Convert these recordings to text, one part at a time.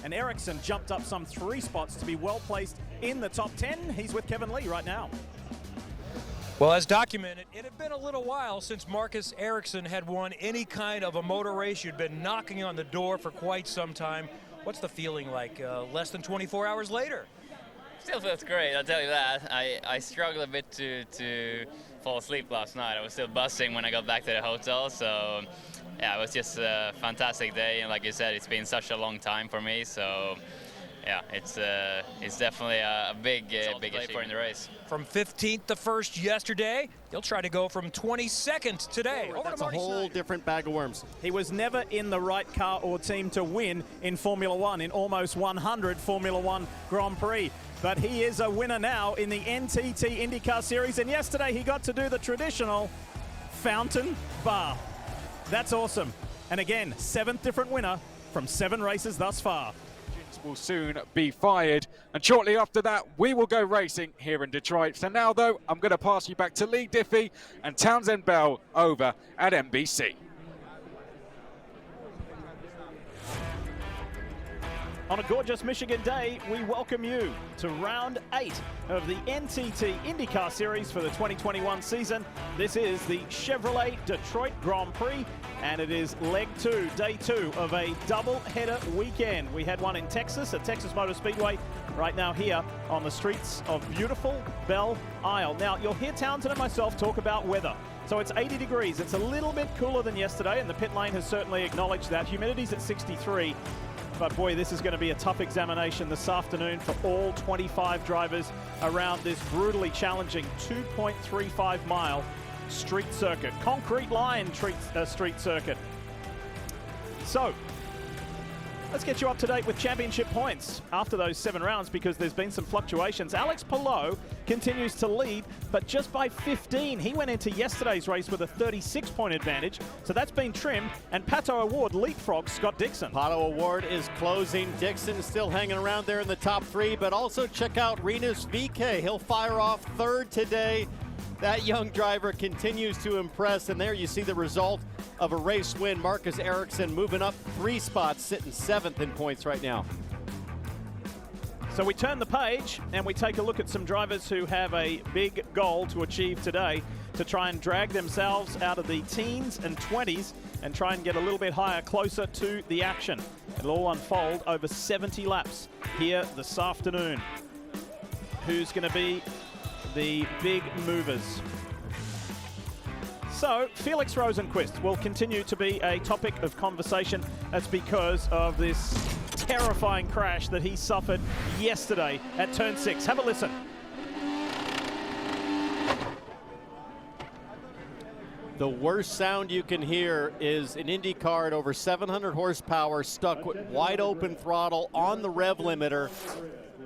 and Ericsson jumped up some 3 spots to be well placed in the top 10. He's with Kevin Lee right now. Well, as documented, it had been a little while since Marcus Ericsson had won any kind of a motor race. You'd been knocking on the door for quite some time. What's the feeling like less than 24 hours later? Still feels great, I'll tell you that. I struggled a bit to fall asleep last night. I was still buzzing when I got back to the hotel, so yeah, it was just a fantastic day. And like you said, it's been such a long time for me, so yeah, it's definitely a big achievement in the race. From 15th to first yesterday, he'll try to go from 22nd today. That's a whole different bag of worms. He was never in the right car or team to win in Formula One in almost 100 Formula One Grand Prix. But he is a winner now in the NTT IndyCar Series, and yesterday he got to do the traditional fountain bath. That's awesome. And again, 7th different winner from 7 races thus far. Will soon be fired, and shortly after that we will go racing here in Detroit. So now though, I'm going to pass you back to Lee Diffie and Townsend Bell over at NBC. On a gorgeous Michigan day, we welcome you to round 8 of the NTT IndyCar Series for the 2021 season. This is the Chevrolet Detroit Grand Prix, and it is leg 2, day 2 of a double-header weekend. We had one in Texas at Texas Motor Speedway, right now here on the streets of beautiful Belle Isle. Now, you'll hear Townsend and myself talk about weather. So it's 80 degrees. It's a little bit cooler than yesterday, and the pit lane has certainly acknowledged that. Humidity's at 63. But boy, this is going to be a tough examination this afternoon for all 25 drivers around this brutally challenging 2.35 mile street circuit. Concrete line street circuit. So, let's get you up to date with championship points after those 7 rounds, because there's been some fluctuations. Alex Palou continues to lead, but just by 15. He went into yesterday's race with a 36-point advantage, so that's been trimmed, and Pato O'Ward leapfrogs Scott Dixon. Pato O'Ward is closing. Dixon still hanging around there in the top 3, but also check out Rinus VeeKay. He'll fire off 3rd today. That young driver continues to impress, and there you see the result of a race win. Marcus Ericsson moving up 3 spots, sitting 7th in points right now. So we turn the page and we take a look at some drivers who have a big goal to achieve today, to try and drag themselves out of the teens and 20s and try and get a little bit higher, closer to the action. It'll all unfold over 70 laps here this afternoon. Who's going to be the big movers? So, Felix Rosenqvist will continue to be a topic of conversation. That's because of this terrifying crash that he suffered yesterday at Turn 6. Have a listen. The worst sound you can hear is an Indy car at over 700 horsepower, stuck with wide open throttle on the rev limiter,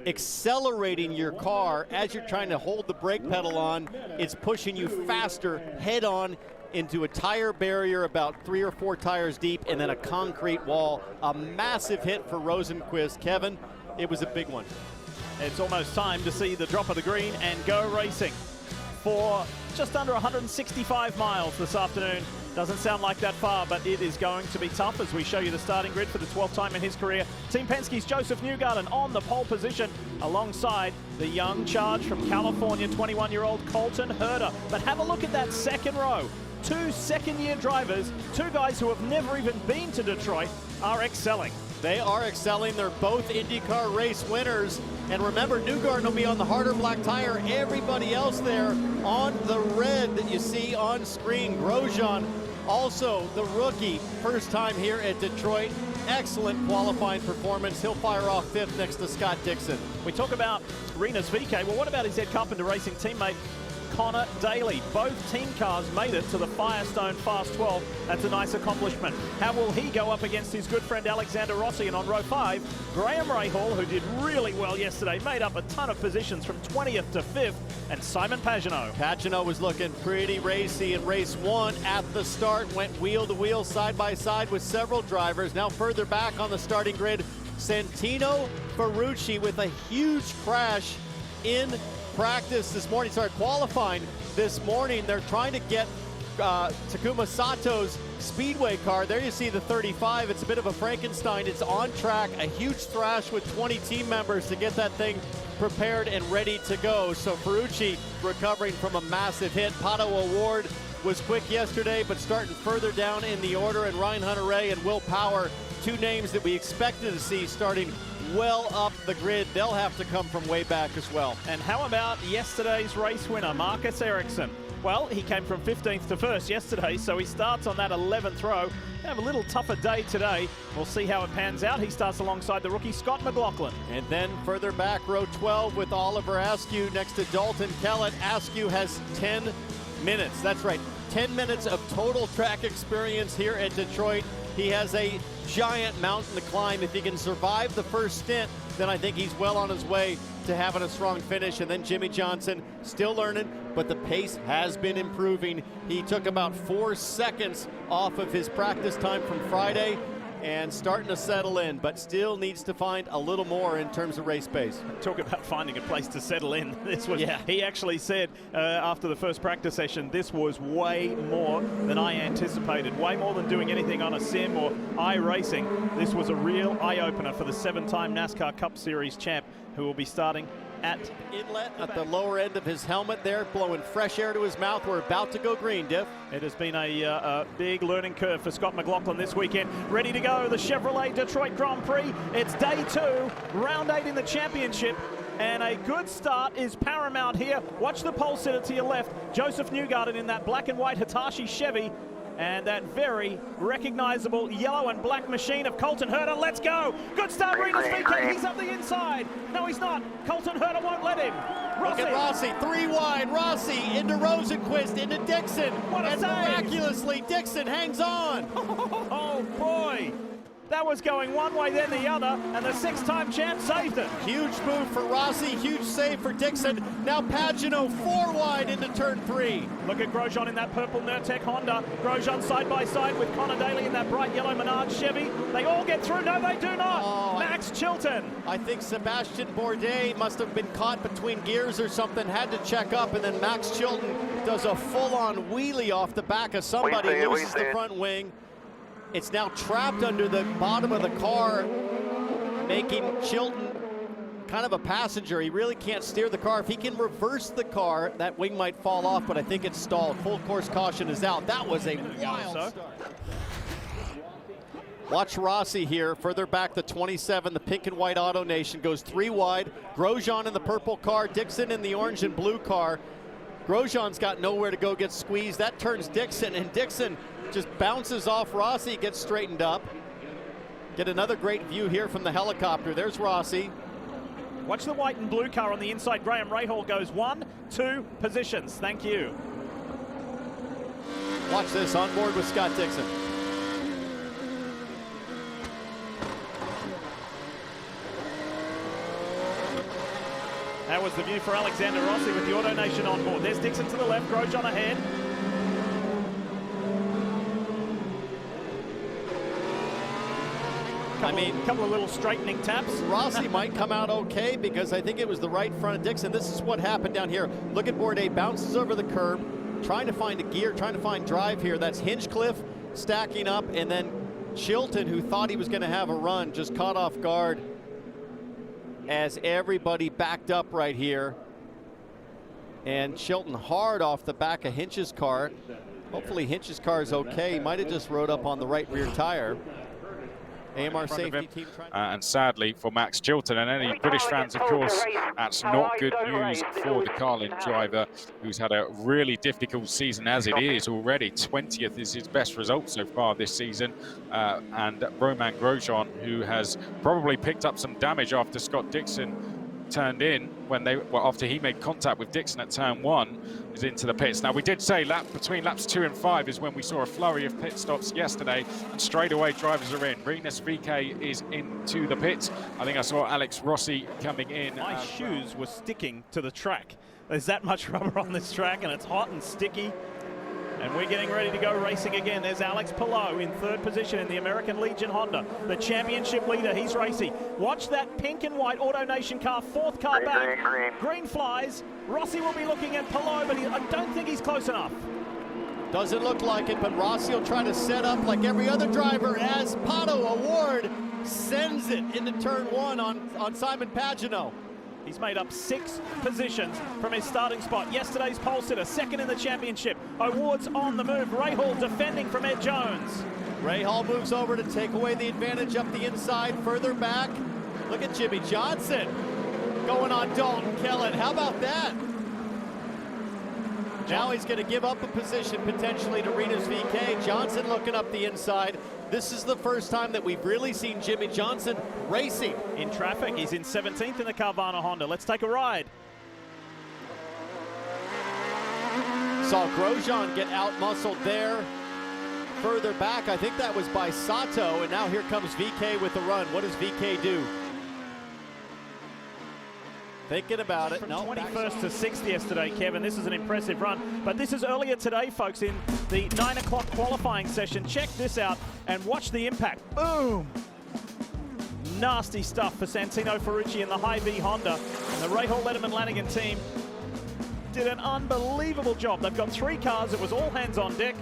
accelerating your car as you're trying to hold the brake pedal on. It's pushing you faster head on into a tire barrier about 3 or 4 tires deep, and then a concrete wall. A massive hit for Rosenqvist. Kevin, it was a big one. It's almost time to see the drop of the green and go racing for just under 165 miles this afternoon. Doesn't sound like that far, but it is going to be tough as we show you the starting grid for the 12th time in his career. Team Penske's Joseph Newgarden on the pole position alongside the young charge from California, 21-year-old Colton Herta. But have a look at that second row. 2 second-year drivers, 2 guys who have never even been to Detroit, are excelling. They are excelling. They're both IndyCar race winners. And remember, Newgarden will be on the harder black tire. Everybody else there on the red that you see on screen. Grosjean, also the rookie, first time here at Detroit. Excellent qualifying performance. He'll fire off 5th next to Scott Dixon. We talk about Rinus VeeKay. Well, what about his Ed Carpenter Racing teammate, Connor Daly? Both team cars made it to the Firestone Fast 12. That's a nice accomplishment. How will he go up against his good friend Alexander Rossi? And on row 5, Graham Rahal, who did really well yesterday, made up a ton of positions from 20th to 5th, and Simon Pagenaud. Pagenaud was looking pretty racy in race 1 at the start, went wheel to wheel, side by side with several drivers. Now further back on the starting grid, Santino Ferrucci with a huge crash in practice this morning, started qualifying this morning. They're trying to get Takuma Sato's Speedway car. There you see the 35. It's a bit of a Frankenstein. It's on track, a huge thrash with 20 team members to get that thing prepared and ready to go. So Ferrucci recovering from a massive hit. Pato O'Ward was quick yesterday, but starting further down in the order. And Ryan Hunter-Reay and Will Power, two names that we expected to see starting well up the grid. They'll have to come from way back as well. And how about yesterday's race winner, Marcus Ericsson? Well, he came from 15th to 1st yesterday, so he starts on that 11th row. Have a little tougher day today. We'll see how it pans out. He starts alongside the rookie Scott McLaughlin. And then further back, row 12 with Oliver Askew next to Dalton Kellett. Askew has 10 minutes. That's right, 10 minutes of total track experience here at Detroit. He has a giant mountain to climb. If he can survive the first stint, then I think he's well on his way to having a strong finish. And then Jimmy Johnson, still learning, but the pace has been improving. He took about 4 seconds off of his practice time from Friday and starting to settle in, but still needs to find a little more in terms of race pace. Talk about finding a place to settle in. This was, he actually said after the first practice session, this was way more than I anticipated, way more than doing anything on a sim or iRacing. This was a real eye-opener for the 7-time NASCAR Cup Series champ, who will be starting at inlet at the lower end of his helmet there, blowing fresh air to his mouth. We're about to go green, Diff. It has been a big learning curve for Scott McLaughlin this weekend. Ready to go, the Chevrolet Detroit Grand Prix. It's day 2, round 8 in the championship. And a good start is paramount here. Watch the pole sitter to your left. Joseph Newgarden in that black and white Hitachi Chevy. And that very recognizable yellow and black machine of Colton Herta. Let's go. Good start, Rinus VeeKay. He's up the inside. No, he's not. Colton Herta won't let him. Rossi. Look at Rossi, 3 wide. Rossi into Rosenquist, into Dixon. What a and save. Miraculously, Dixon hangs on. Oh, boy. That was going one way, then the other, and the 6-time champ saved it. Huge move for Rossi, huge save for Dixon. Now Pagenaud 4 wide into turn 3. Look at Grosjean in that purple Nurtec Honda. Grosjean side by side with Connor Daly in that bright yellow Menard Chevy. They all get through. No, they do not. Oh, Max Chilton. I think Sebastian Bourdais must have been caught between gears or something, had to check up, and then Max Chilton does a full-on wheelie off the back of somebody, loses the front wing. It's now trapped under the bottom of the car, making Chilton kind of a passenger. He really can't steer the car. If he can reverse the car, that wing might fall off, but I think it's stalled. Full course caution is out. That was a wild start. Watch Rossi here, further back the 27, the pink and white Auto Nation goes 3 wide. Grosjean in the purple car, Dixon in the orange and blue car. Grosjean's got nowhere to go, gets squeezed. That turns Dixon, and Dixon just bounces off Rossi, gets straightened up. Get another great view here from the helicopter. There's Rossi. Watch the white and blue car on the inside. Graham Rahal goes 1, 2 positions. Thank you. Watch this, on board with Scott Dixon. That was the view for Alexander Rossi with the Auto Nation on board. There's Dixon to the left, Grosjean ahead. A couple of little straightening taps. Rossi might come out okay because I think it was the right front of Dixon. This is what happened down here. Look at Bourdais, bounces over the curb, trying to find a gear, trying to find drive here. That's Hinchcliffe stacking up, and then Chilton, who thought he was going to have a run, just caught off guard as everybody backed up right here. And Chilton hard off the back of Hinch's car. Hopefully Hinch's car is okay. He might have just rode up on the right rear tire. AMR safety team and sadly for Max Chilton and any British fans, of course, that's not good news for the Carlin driver, who's had a really difficult season as it is already. 20th is his best result so far this season. And Romain Grosjean, who has probably picked up some damage after Scott Dixon turned in after he made contact with Dixon at turn 1, is into the pits. Now, we did say between laps 2 and 5 is when we saw a flurry of pit stops yesterday, and straight away drivers are in. Rinus VeeKay is into the pits. I think I saw Alex Rossi coming in. My shoes were sticking to the track. There's that much rubber on this track, and it's hot and sticky. And we're getting ready to go racing again. There's Alex Palou in 3rd position in the American Legion Honda, the championship leader. He's racing. Watch that pink and white Auto Nation car, 4th car back. Green flies. Rossi will be looking at Palou, but I don't think he's close enough. Doesn't look like it, but Rossi will try to set up like every other driver as Pato O'Ward sends it into turn 1 on Simon Pagenaud. He's made up 6 positions from his starting spot. Yesterday's pole sitter, second in the championship. O'Ward's on the move. Rahal defending from Ed Jones. Rahal moves over to take away the advantage up the inside, further back. Look at Jimmy Johnson going on Dalton Kellett. How about that? Now he's going to give up a position potentially to Rinus VeeKay. Johnson looking up the inside. This is the first time that we've really seen Jimmy Johnson racing. In traffic, he's in 17th in the Carvana Honda. Let's take a ride. Saw Grosjean get out-muscled there. Further back, I think that was by Sato, and now here comes VeeKay with the run. What does VeeKay do? Thinking about it. From No, 21st to 6th yesterday, Kevin. This is an impressive run. But this is earlier today, folks, in the 9 o'clock qualifying session. Check this out and watch the impact. Boom! Nasty stuff for Santino Ferrucci and the Hy-Vee Honda. And the Rahal Letterman Lanigan team did an unbelievable job. They've got 3 cars. It was all hands on deck.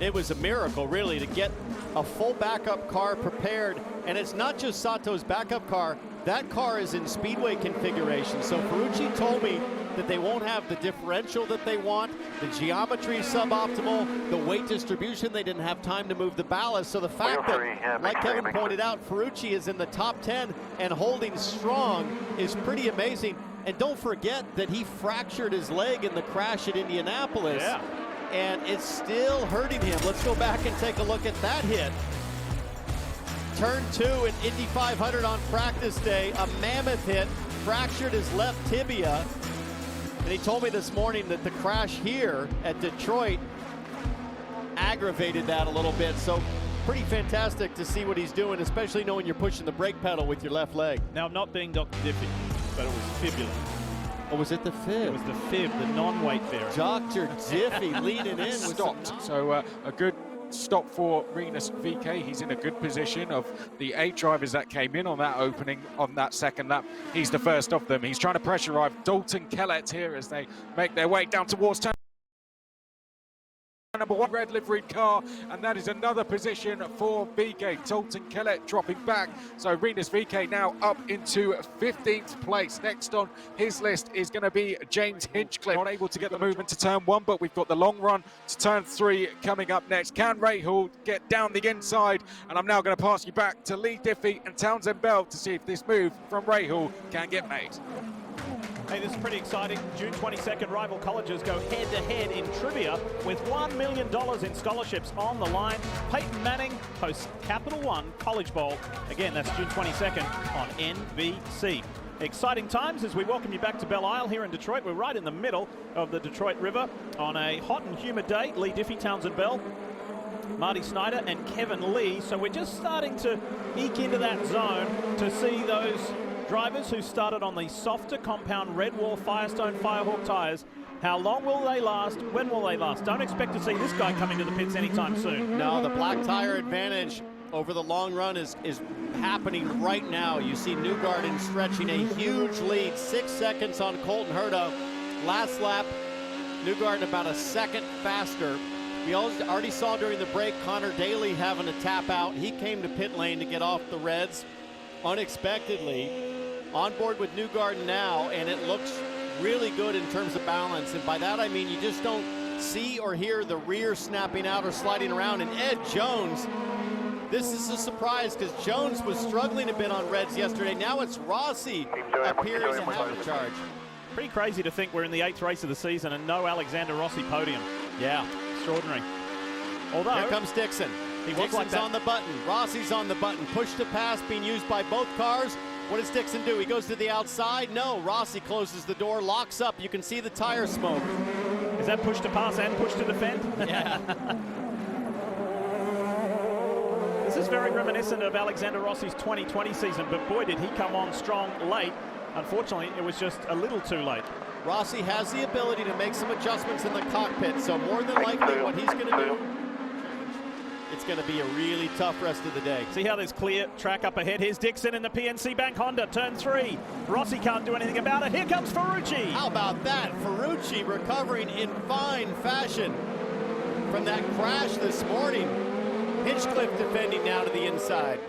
It was a miracle, really, to get a full backup car prepared. And it's not just Sato's backup car. That car is in speedway configuration. So Ferrucci told me that they won't have the differential that they want. The geometry is suboptimal. The weight distribution, they didn't have time to move the ballast. So the fact that, like Kevin pointed out, Ferrucci is in the top 10 and holding strong is pretty amazing. And don't forget that he fractured his leg in the crash at Indianapolis. Yeah. And it's still hurting him. Let's go back and take a look at that hit. Turn 2 in Indy 500 on practice day, a mammoth hit, fractured his left tibia. And he told me this morning that the crash here at Detroit aggravated that a little bit. So pretty fantastic to see what he's doing, especially knowing you're pushing the brake pedal with your left leg. Now, I'm not being Dr. Diffie, but it was fibula. Or was it the fib? It was the fib, the non-weight bearer. Dr. Diffie leading in. Stopped. So a good stop for Rinus VeeKay. He's in a good position. Of the 8 drivers that came in on that opening, on that second lap, he's the first of them. He's trying to pressure drive Dalton Kellett here as they make their way down towards turn number 1, red liveried car, and that is another position for VeeKay. Dalton Kellett dropping back, so Rinus VeeKay now up into 15th place. Next on his list is going to be James Hinchcliffe. Not able to get the movement to turn 1, but we've got the long run to turn 3 coming up next. Can Rahal get down the inside? And I'm now going to pass you back to Leigh Diffey and Townsend Bell to see if this move from Rahal can get made. Hey, this is pretty exciting. June 22nd, rival colleges go head-to-head in trivia with $1 million in scholarships on the line. Peyton Manning hosts Capital One College Bowl. Again, that's June 22nd on NBC. Exciting times as we welcome you back to Belle Isle here in Detroit. We're right in the middle of the Detroit River on a hot and humid day. Leigh Diffey, Townsend Bell, Marty Snyder and Kevin Lee. So we're just starting to eke into that zone to see those drivers who started on the softer compound Redwall Firestone Firehawk tires. How long will they last? When will they last? Don't expect to see this guy coming to the pits anytime soon. No, the black tire advantage over the long run is happening right now. You see Newgarden stretching a huge lead, 6 seconds on Colton Herta. Last lap, Newgarden about a second faster. We already saw during the break Connor Daly having to tap out. He came to pit lane to get off the Reds unexpectedly. On board with Newgarden now, and it looks really good in terms of balance. And by that I mean you just don't see or hear the rear snapping out or sliding around. And Ed Jones, this is a surprise because Jones was struggling a bit on Reds yesterday. Now it's Rossi appearing to have a charge. Pretty crazy to think we're in the 8th race of the season and no Alexander Rossi podium. Yeah. Extraordinary. Although, here comes Dixon. Dixon's like on the button. Rossi's on the button. Push to pass being used by both cars. What does Dixon do? He goes to the outside? No, Rossi closes the door, locks up. You can see the tire smoke. Is that push to pass and push to defend? Yeah. This is very reminiscent of Alexander Rossi's 2020 season, but boy, did he come on strong late. Unfortunately, it was just a little too late. Rossi has the ability to make some adjustments in the cockpit, so more than likely what he's going to do, it's going to be a really tough rest of the day. See how there's clear track up ahead. Here's Dixon in the PNC Bank Honda, turn 3. Rossi can't do anything about it. Here comes Ferrucci. How about that? Ferrucci recovering in fine fashion. from that crash this morning. Hinchcliffe defending now to the inside.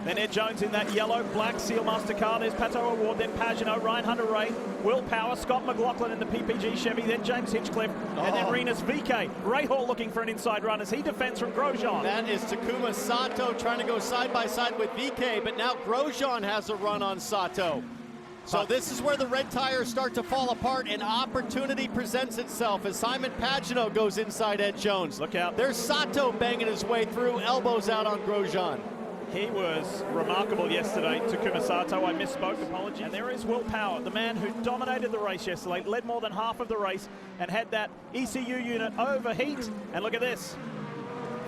Then Ed Jones in that yellow, black Sealmaster car. There's Pato O'Ward, then Pagenaud, Ryan Hunter-Reay, Will Power, Scott McLaughlin in the PPG Chevy, then James Hinchcliffe, and then Rinus VeeKay. Ray Hall looking for an inside run as he defends from Grosjean. That is Takuma Sato trying to go side by side with VeeKay, but now Grosjean has a run on Sato. So this is where the red tires start to fall apart and opportunity presents itself as Simon Pagenaud goes inside Ed Jones. Look out. There's Sato banging his way through, elbows out on Grosjean. He was remarkable yesterday, Takuma Sato. I misspoke, apologies. And there is Will Power, the man who dominated the race yesterday, led more than half of the race and had that ECU unit overheat. And look at this.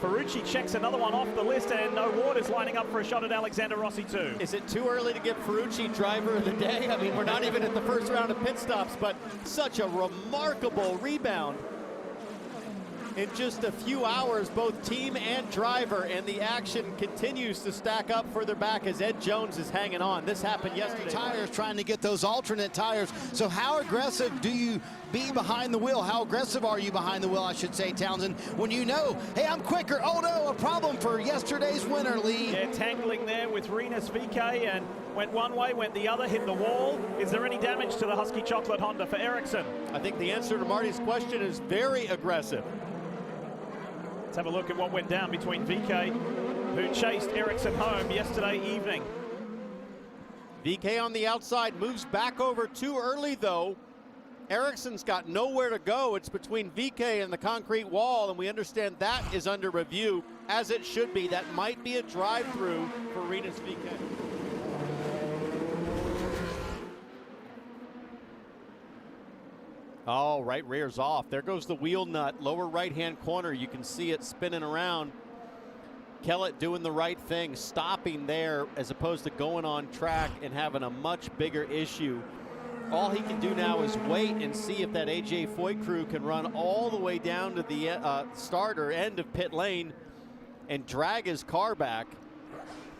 Ferrucci checks another one off the list, and O'Ward is lining up for a shot at Alexander Rossi too. Is it too early to get Ferrucci driver of the day? I mean, we're not even at the first round of pit stops, but such a remarkable rebound. In just a few hours, both team and driver, and the action continues to stack up further back as Ed Jones is hanging on. This happened yesterday. Tires trying to get those alternate tires. So how aggressive do you be behind the wheel? How aggressive are you behind the wheel, I should say, Townsend, when you know, hey, I'm quicker. Oh no, a problem for yesterday's winner, Lee. Yeah, tangling there with Rinus VeeKay, and went one way, went the other, hit the wall. Is there any damage to the Husky Chocolate Honda for Ericsson? I think the answer to Marty's question is very aggressive. Let's have a look at what went down between VeeKay, who chased Ericsson home yesterday evening. VeeKay on the outside, moves back over too early though. Ericsson's got nowhere to go. It's between VeeKay and the concrete wall, and we understand that is under review, as it should be. That might be a drive-through for Rinus VeeKay. Oh, right rear's off. There goes the wheel nut. Lower right-hand corner. You can see it spinning around. Kellett doing the right thing, stopping there as opposed to going on track and having a much bigger issue. All he can do now is wait and see if that AJ Foyt crew can run all the way down to the starter end of pit lane and drag his car back.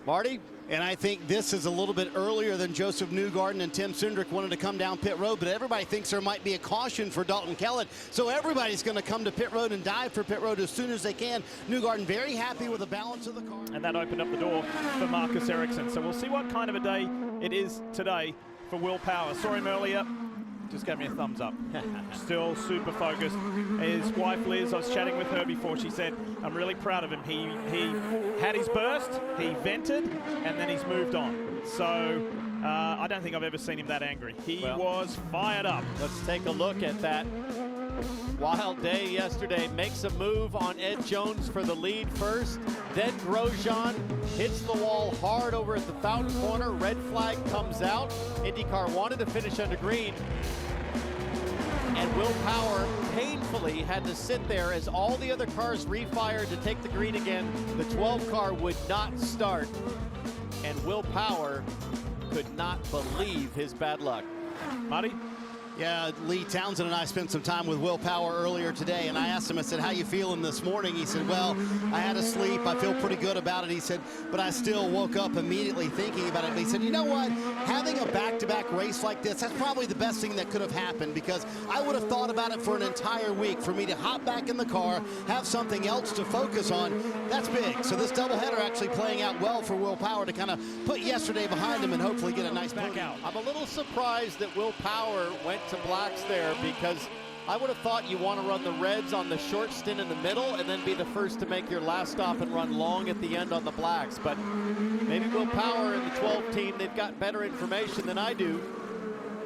Marty? And I think this is a little bit earlier than Joseph Newgarden and Tim Cindric wanted to come down pit road, but everybody thinks there might be a caution for Dalton Kellett. So everybody's going to come to pit road and dive for pit road as soon as they can. Newgarden very happy with the balance of the car. And that opened up the door for Marcus Ericsson. So we'll see what kind of a day it is today for Will Power. Saw him earlier. Just gave me a thumbs up. Still super focused. His wife Liz, I was chatting with her before, she said, I'm really proud of him. He had his burst, he vented, and then he's moved on. So I don't think I've ever seen him that angry. He was fired up. Let's take a look at that wild day yesterday. Makes a move on Ed Jones for the lead first. Then Grosjean hits the wall hard over at the fountain corner. Red flag comes out. IndyCar wanted to finish under green. And Will Power painfully had to sit there as all the other cars refired to take the green again. The 12 car would not start. And Will Power could not believe his bad luck. Marty? Yeah, Lee, Townsend and I spent some time with Will Power earlier today, and I asked him, I said, how you feeling this morning? He said, well, I had a sleep. I feel pretty good about it. He said, but I still woke up immediately thinking about it. And he said, you know what? Having a back-to-back race like this, that's probably the best thing that could have happened, because I would have thought about it for an entire week. For me to hop back in the car, have something else to focus on, that's big. So this doubleheader actually playing out well for Will Power to kind of put yesterday behind him and hopefully get a nice back out. I'm a little surprised that Will Power went to blacks there, because I would have thought you want to run the reds on the short stint in the middle and then be the first to make your last stop and run long at the end on the blacks. But maybe Will Power and the 12 team, they've got better information than I do.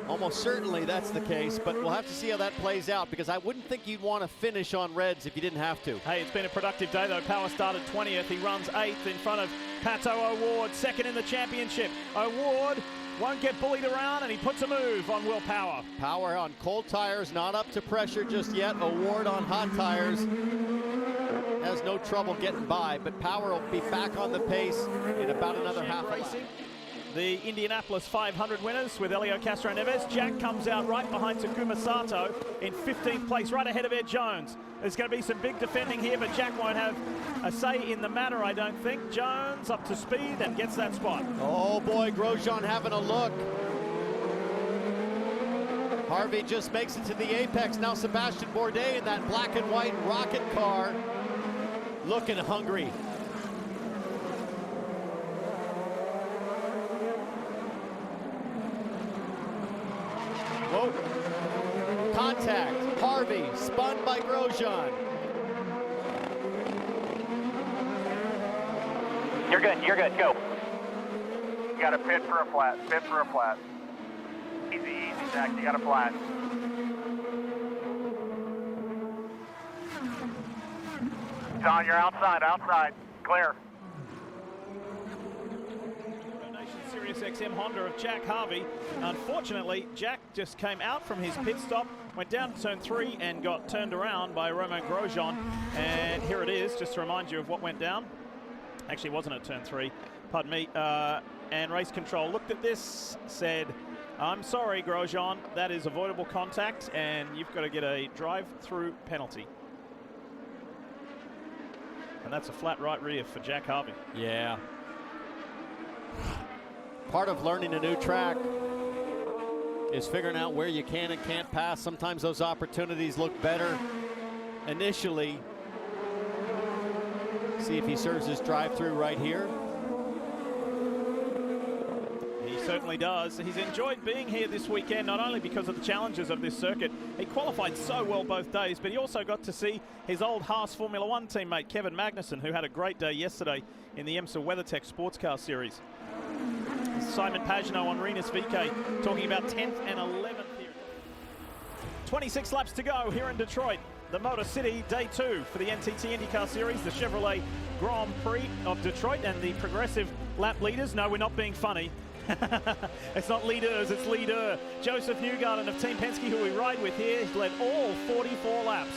Almost certainly that's the case, but we'll have to see how that plays out, because I wouldn't think you'd want to finish on reds if you didn't have to. Hey, it's been a productive day though. Power started 20th. He runs 8th in front of Pato O'Ward, second in the championship. O'Ward won't get bullied around, and he puts a move on Will Power. Power on cold tires, not up to pressure just yet. O'Ward on hot tires has no trouble getting by, but Power will be back on the pace in about another half a lap. The Indianapolis 500 winners with Helio Castro-Neves. Jack comes out right behind Takuma Sato in 15th place, right ahead of Ed Jones. There's going to be some big defending here, but Jack won't have a say in the matter, I don't think. Jones up to speed and gets that spot. Oh boy, Grosjean having a look. Harvey just makes it to the apex. Now Sebastian Bourdais in that black and white rocket car, looking hungry. Whoa. Contact. Harvey spun by Grosjean. You're good, go. You got to pit for a flat, Easy, Zach, you got a flat. John, you're outside, clear. Sirius XM Honda of Jack Harvey. Unfortunately, Jack just came out from his pit stop, went down to turn 3 and got turned around by Romain Grosjean. And here it is, just to remind you of what went down. Actually, it wasn't at turn 3, pardon me. And race control looked at this, said, I'm sorry, Grosjean, that is avoidable contact, and you've got to get a drive-through penalty. And that's a flat right rear for Jack Harvey. Yeah. Part of learning a new track is figuring out where you can and can't pass. Sometimes those opportunities look better initially. See if he serves his drive-through right here. He certainly does. He's enjoyed being here this weekend, not only because of the challenges of this circuit. He qualified so well both days, but he also got to see his old Haas Formula One teammate, Kevin Magnussen, who had a great day yesterday in the IMSA WeatherTech Sports Car Series. Simon Pagenaud on Rinus VeeKay talking about 10th and 11th here. 26 laps to go here in Detroit. The Motor City Day 2 for the NTT IndyCar Series, the Chevrolet Grand Prix of Detroit, and the progressive lap leaders. No, we're not being funny. It's not leaders, it's leader. Joseph Newgarden of Team Penske, who we ride with here, has led all 44 laps.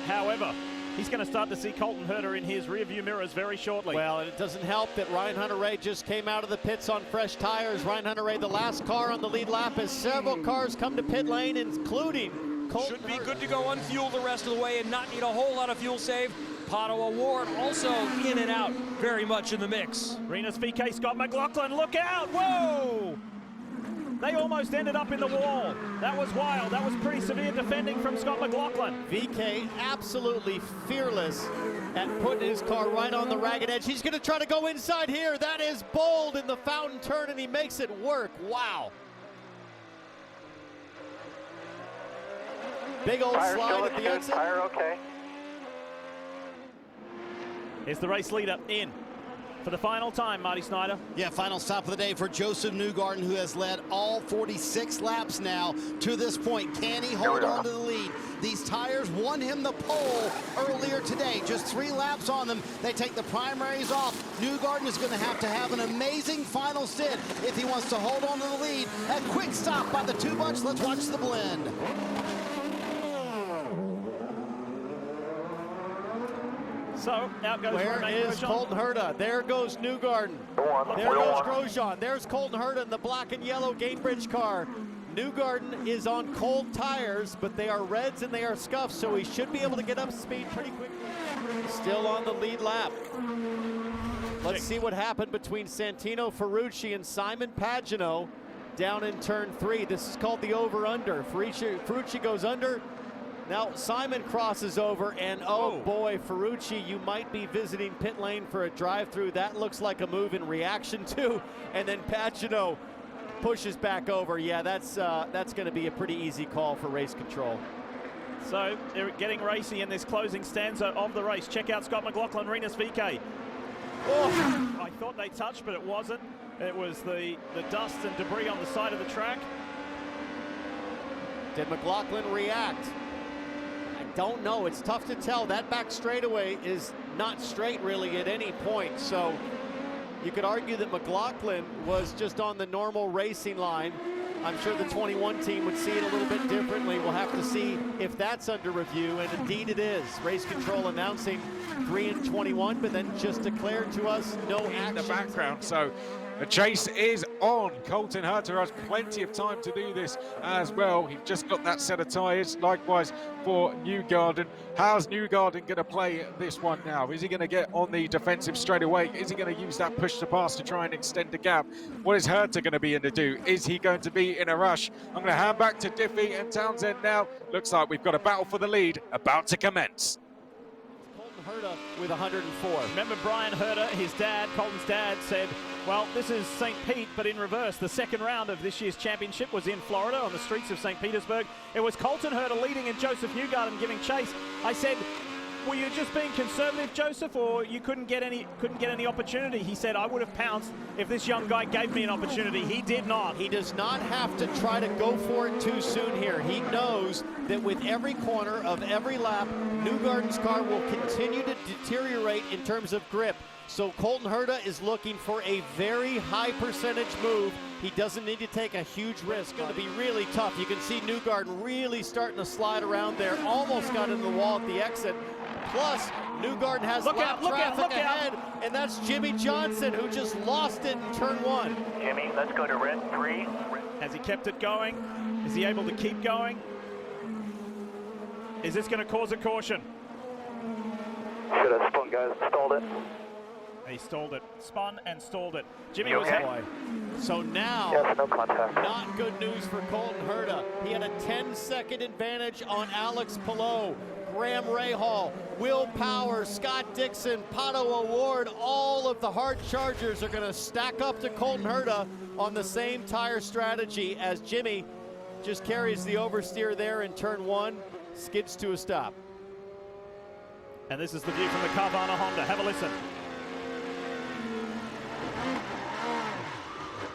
However, he's going to start to see Colton Herta in his rearview mirrors very shortly. Well, and it doesn't help that Ryan Hunter-Reay just came out of the pits on fresh tires. Ryan Hunter-Reay, the last car on the lead lap, as several cars come to pit lane, including Colton Should be Herta. good to go unfueled the rest of the way and not need a whole lot of fuel save. Pato O'Ward also in and out, very much in the mix. Rinus VeeKay, Scott McLaughlin, look out! Whoa! They almost ended up in the wall. That was wild. That was pretty severe defending from Scott McLaughlin. VeeKay absolutely fearless at putting his car right on the ragged edge. He's going to try to go inside here. That is bold in the fountain turn, and he makes it work. Wow. Big old slide at the exit. Tire okay. Here's the race leader in for the final time, Marty Snyder. Yeah, final stop of the day for Joseph Newgarden, who has led all 46 laps now to this point. Can he hold on to the lead? These tires won him the pole earlier today. Just 3 laps on them. They take the primaries off. Newgarden is going to have an amazing final stint if he wants to hold on to the lead. A quick stop by the 2 bunch. Let's watch the blend. So, out goes Where Romain is Grosjean. Colton Herta? There goes Newgarden. There goes Grosjean. There's Colton Herta in the black and yellow Gainbridge car. Newgarden is on cold tires, but they are reds and they are scuffed, so he should be able to get up to speed pretty quickly. Still on the lead lap. Let's see what happened between Santino Ferrucci and Simon Pagenaud down in turn 3. This is called the over-under. Ferrucci goes under. Now Simon crosses over, and oh boy, Ferrucci, you might be visiting pit lane for a drive-through. That looks like a move in reaction to, and then Pagenaud pushes back over. Yeah, that's going to be a pretty easy call for race control. So they're getting racy in this closing stanza of the race. Check out Scott McLaughlin, Rinus VeeKay. Oh, I thought they touched, but it wasn't. It was the dust and debris on the side of the track. Did McLaughlin react? Don't know. It's tough to tell. That back straightaway is not straight really at any point. So you could argue that McLaughlin was just on the normal racing line. I'm sure the 21 team would see it a little bit differently. We'll have to see if that's under review, and indeed it is. Race control announcing 3 and 21, but then just declared to us no action. In the background, so The chase is on. Colton Herta has plenty of time to do this as well. He's just got that set of tyres. Likewise for Newgarden. How's Newgarden going to play this one now? Is he going to get on the defensive straight away? Is he going to use that push to pass to try and extend the gap? What is Herta going to be in to do? Is he going to be in a rush? I'm going to hand back to Diffie and Townsend now. Looks like we've got a battle for the lead about to commence. Colton Herta with 104. Remember Brian Herta, his dad, Colton's dad, said, well, this is St. Pete, but in reverse. The second round of this year's championship was in Florida on the streets of St. Petersburg. It was Colton Herta leading and Joseph Newgarden giving chase. I said, were you just being conservative, Joseph, or you couldn't get any opportunity? He said, I would have pounced if this young guy gave me an opportunity. He did not. He does not have to try to go for it too soon here. He knows that with every corner of every lap, Newgarden's car will continue to deteriorate in terms of grip. So Colton Herta is looking for a very high percentage move. He doesn't need to take a huge risk. It's going to be really tough. You can see Newgarden really starting to slide around there. Almost got into the wall at the exit. Plus, Newgarden has lap traffic ahead, and that's Jimmy Johnson, who just lost it in turn 1. Jimmy, let's go to red 3. Has he kept it going? Is he able to keep going? Is this going to cause a caution? Should have spun, guys. Stalled it. He stalled it. Spun and stalled it. Jimmy You was okay? So now, Yes, no contact. not good news for Colton Herta. He had a 10-second advantage on Alex Palou, Graham Rahal, Will Power, Scott Dixon, Pato Award. All of the hard chargers are going to stack up to Colton Herta on the same tire strategy as Jimmy just carries the oversteer there in turn 1, skids to a stop. And this is the view from the Carvana Honda. Have a listen.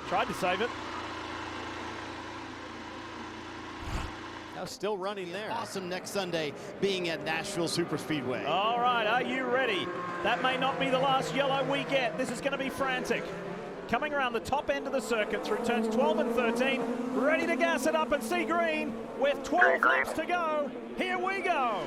Tried to save it. Now still running there. Awesome next Sunday being at Nashville Superspeedway. All right, are you ready? That may not be the last yellow we get. This is going to be frantic. Coming around the top end of the circuit through turns 12 and 13. Ready to gas it up and see green with 12 laps to go. Here we go.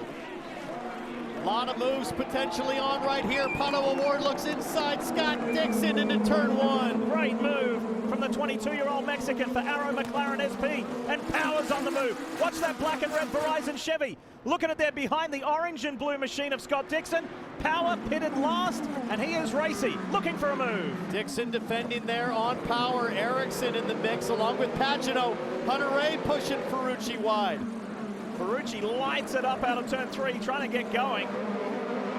A lot of moves potentially on right here. Pato Award looks inside Scott Dixon into turn 1. Great move from the 22-year-old Mexican for Arrow McLaren SP, and Power's on the move. Watch that black and red Verizon Chevy. Looking at there behind the orange and blue machine of Scott Dixon. Power pitted last, and he is racy, looking for a move. Dixon defending there on Power. Ericsson in the mix along with Pagano. Hunter Ray pushing Ferrucci wide. Ferrucci lights it up out of turn 3, trying to get going.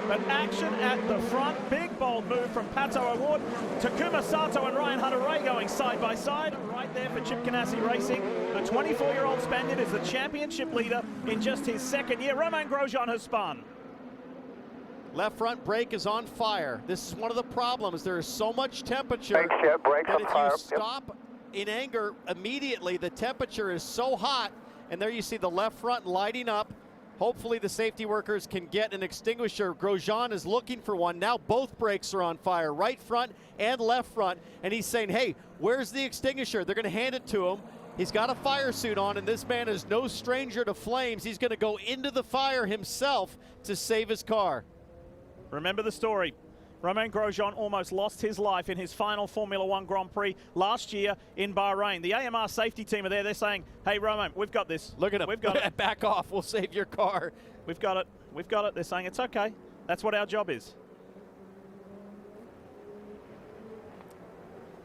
But action at the front. Big bold move from Pato Award. Takuma Sato and Ryan Hunter-Ray going side by side. Right there for Chip Ganassi Racing. The 24-year-old Spaniard is the championship leader in just his second year. Romain Grosjean has spun. Left front brake is on fire. This is one of the problems. There is so much temperature Thanks, Chip. Brakes that on if fire. you stop in anger immediately, the temperature is so hot. And there you see the left front lighting up. Hopefully the safety workers can get an extinguisher. Grosjean is looking for one. Now both brakes are on fire, right front and left front. And he's saying, hey, where's the extinguisher? They're going to hand it to him. He's got a fire suit on, and this man is no stranger to flames. He's going to go into the fire himself to save his car. Remember the story. Romain Grosjean almost lost his life in his final Formula One Grand Prix last year in Bahrain. The AMR safety team are there. They're saying, hey, Romain, we've got this. Look at him. We've got it. Back off. We'll save your car. We've got it. We've got it. They're saying it's okay. That's what our job is.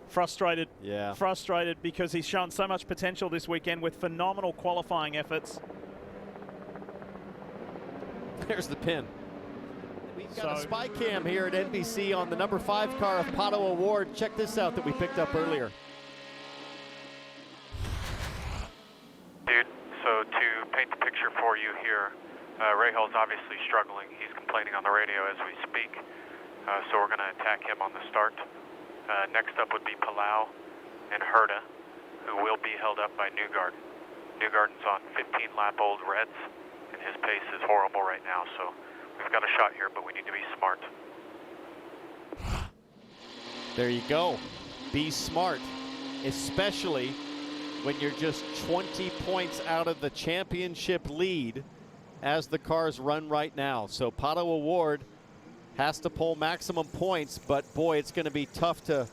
Frustrated. Yeah. Frustrated because he's shown so much potential this weekend with phenomenal qualifying efforts. There's the pin. We've got a So- spy cam here at NBC on the number 5 car of Pato Award. Check this out that we picked up earlier. Dude, so to paint the picture for you here, Rahal's obviously struggling. He's complaining on the radio as we speak, so we're going to attack him on the start. Next up would be Palau and Herta, who will be held up by Newgarden. Newgarden's on 15-lap-old reds, and his pace is horrible right now, so we've got a shot here, but we need to be smart. There you go. Be smart, especially when you're just 20 points out of the championship lead as the cars run right now. So Pato Award has to pull maximum points, but boy, it's going to be tough to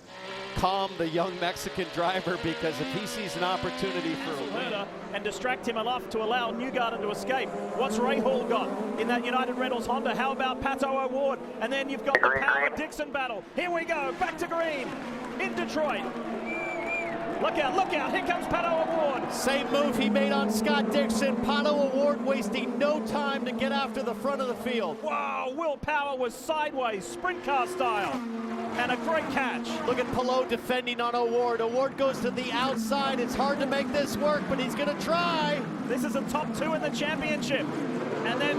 calm the young Mexican driver, because if he sees an opportunity for a win, and distract him enough to allow Newgarden to escape. What's Ray Hall got in that United Rentals Honda? How about Pato O'Ward? And then you've got the Power-Dixon battle. Here we go, back to green in Detroit. Look out, here comes Pato O'Ward. Same move he made on Scott Dixon. Pato O'Ward wasting no time to get after the front of the field. Wow, Will Power was sideways, sprint car style, and a great catch. Look at Palou defending on O'Ward. O'Ward goes to the outside. It's hard to make this work, but he's gonna try. This is a top 2 in the championship. And then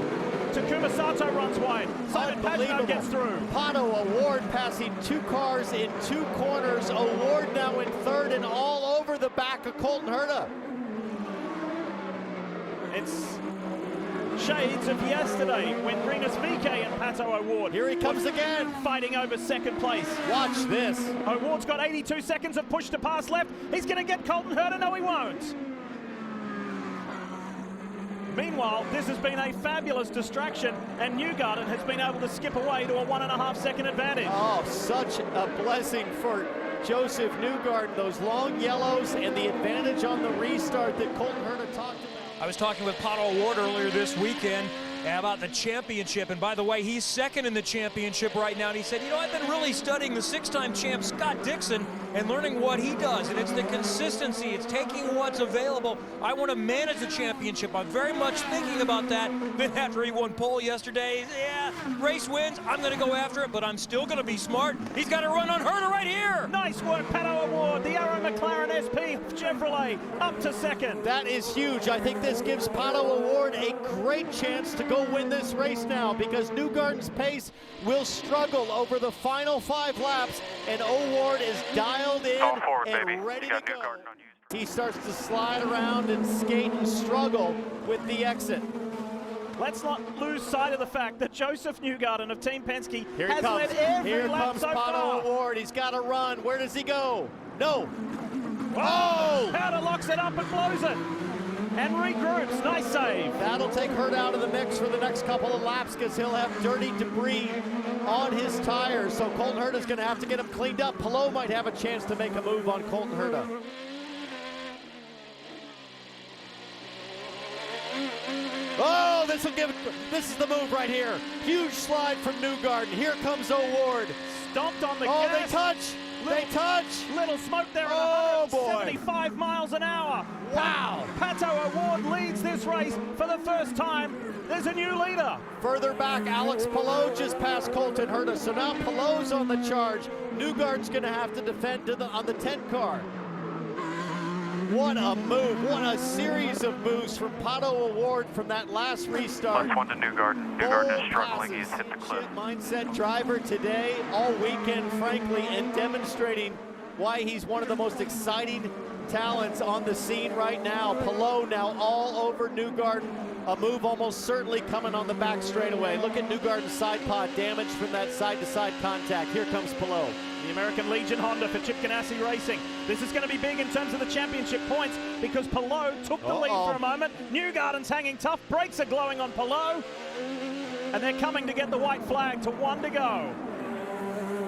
Takuma Sato runs wide. Simon Pagenaud gets through. Pato O'Ward passing 2 cars in 2 corners. O'Ward now in 3rd and all over the back of Colton Herta. It's shades of yesterday when Rinus VeeKay and Pato O'Ward. Here he comes again. Fighting over 2nd place. Watch this. O'Ward's got 82 seconds of push to pass left. He's going to get Colton Herta. No, he won't. Meanwhile, this has been a fabulous distraction, and Newgarden has been able to skip away to a 1.5 second advantage. Oh, such a blessing for Joseph Newgarden. Those long yellows and the advantage on the restart that Colton Herta talked about. I was talking with Pato O'Ward earlier this weekend about the championship, and by the way, he's 2nd in the championship right now, and he said, you know, I've been really studying the 6-time champ Scott Dixon and learning what he does, and it's the consistency, it's taking what's available. I want to manage the championship. I'm very much thinking about that. Then after he won pole yesterday, yeah, race wins, I'm going to go after it, but I'm still going to be smart. He's got to run on Herta right here. Nice work, Pato O'Ward. The Arrow McLaren SP Chevrolet up to 2nd. That is huge. I think this gives Pato O'Ward a great chance to go win this race now, because Newgarden's pace will struggle over the final 5 laps, and O'Ward is dialed in and ready to go. He starts to slide around and skate and struggle with the exit. Let's not lose sight of the fact that Joseph Newgarden of Team Penske Here has led every lap so far. Pato O'Ward. He's got to run. Where does he go? No. Oh! Herta locks it up and blows it. And regroups. Nice save. That'll take Herta out of the mix for the next couple of laps, because he'll have dirty debris on his tires. So Colton Herta's going to have to get him cleaned up. Palou might have a chance to make a move on Colton Herta. Oh, this is the move right here. Huge slide from Newgarden. Here comes O'Ward. Stomped on the gas. gas. They touch. They touch. Little smoke there at 175 miles an hour. Wow. Pato O'Ward leads this race for the first time. There's a new leader. Further back, Alex Palou just passed Colton Herta. So now Palou's on the charge. Newgarden's going to have to defend on the 10 car. What a move. What a series of moves from Pato O'Ward from that last restart. +1 to Newgarden. Newgarden is struggling. He's hit the cliff. Mindset driver today, all weekend, frankly, and demonstrating why he's one of the most exciting talents on the scene right now. Palou now all over Newgarden. A move almost certainly coming on the back straightaway. Look at Newgarden's side pod damage from that side-to-side contact. Here comes Palou. The American Legion Honda for Chip Ganassi Racing. This is going to be big in terms of the championship points, because Palou took the lead for a moment. Newgarden's hanging tough. Brakes are glowing on Palou. And they're coming to get the white flag to 1 to go.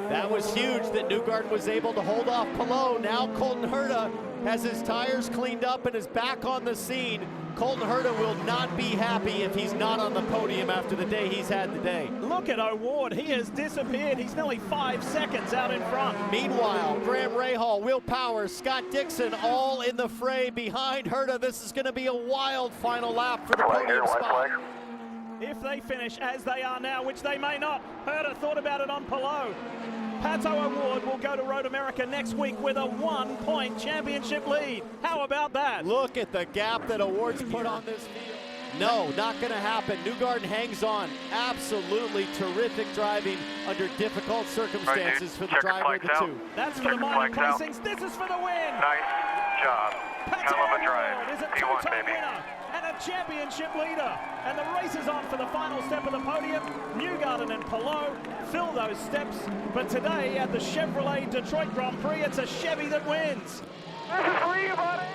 That was huge that Newgarden was able to hold off Palou. Now Colton Herta has his tires cleaned up and is back on the scene. Colton Herta will not be happy if he's not on the podium after the day he's had today. Look at O'Ward. He has disappeared. He's nearly 5 seconds out in front. Meanwhile, Graham Rahal, Will Power, Scott Dixon all in the fray behind Herta. This is going to be a wild final lap for the podium spot. If they finish as they are now, which they may not, Herta thought about it on Palou. Pato O'Ward will go to Road America next week with a 1-point championship lead. How about that? Look at the gap that O'Ward's put on this field. No, not going to happen. Newgarden hangs on. Absolutely terrific driving under difficult circumstances for the driver of the 2. That's for the minor placings. This is for the win. Nice job. Hell of a drive. Is a two-time winner and a championship leader. And the race is on for the final step of the podium. Newgarden and Palou fill those steps. But today at the Chevrolet Detroit Grand Prix, it's a Chevy that wins. This is for you, buddy.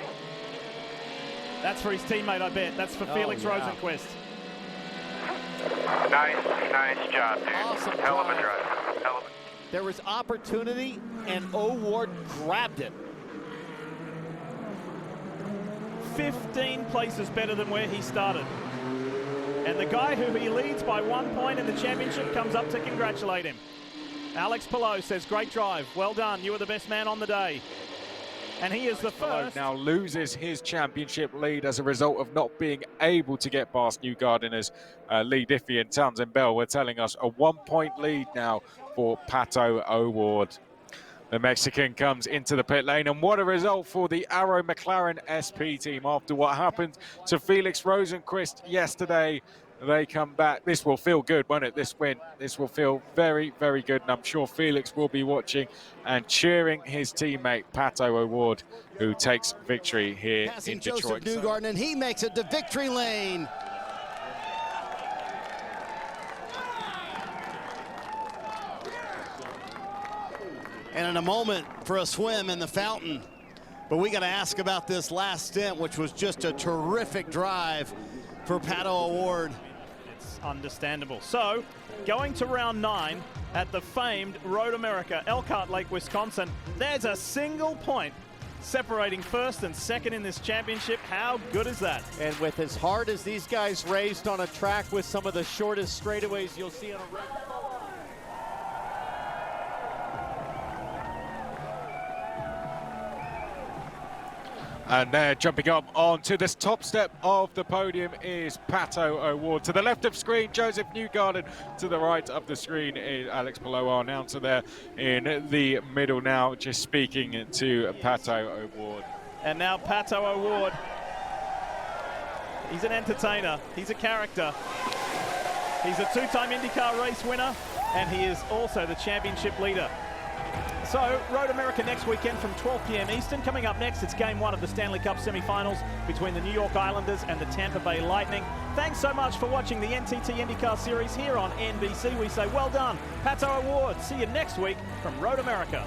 That's for his teammate, I bet. That's for Felix Rosenquist. Nice job, dude. Awesome Hell of a drive. Hell of a There was opportunity, and O'Ward grabbed it. 15 places better than where he started. And the guy who he leads by 1 point in the championship comes up to congratulate him. Alex Palou says, great drive, well done, you were the best man on the day. And he is the first. Now loses his championship lead as a result of not being able to get past Newgarden, as Lee Diffie and Townsend Bell were telling us. A 1 point lead now for Pato O'Ward. The Mexican comes into the pit lane, and what a result for the Arrow McLaren SP team after what happened to Felix Rosenqvist yesterday. They come back. This will feel good, won't it? This win. This will feel very, very good. And I'm sure Felix will be watching and cheering his teammate, Pato O'Ward, who takes victory here Passing in Detroit. Joseph Newgarden, and he makes it to victory lane. And in a moment for a swim in the fountain. But we got to ask about this last stint, which was just a terrific drive for Pato O'Ward. It's understandable. So, going to round 9 at the famed Road America, Elkhart Lake, Wisconsin. There's a single point separating first and second in this championship. How good is that? And with as hard as these guys raced on a track with some of the shortest straightaways you'll see on a road. And there, jumping up onto this top step of the podium is Pato O'Ward. To the left of screen, Joseph Newgarden. To the right of the screen is Alex Palou, our announcer there in the middle now, just speaking to Pato O'Ward. And now Pato O'Ward. He's an entertainer. He's a character. He's a 2-time IndyCar race winner, and he is also the championship leader. So, Road America next weekend from 12 p.m. Eastern. Coming up next, it's Game 1 of the Stanley Cup semi-finals between the New York Islanders and the Tampa Bay Lightning. Thanks so much for watching the NTT IndyCar Series here on NBC. We say well done, Pato O'Ward. See you next week from Road America.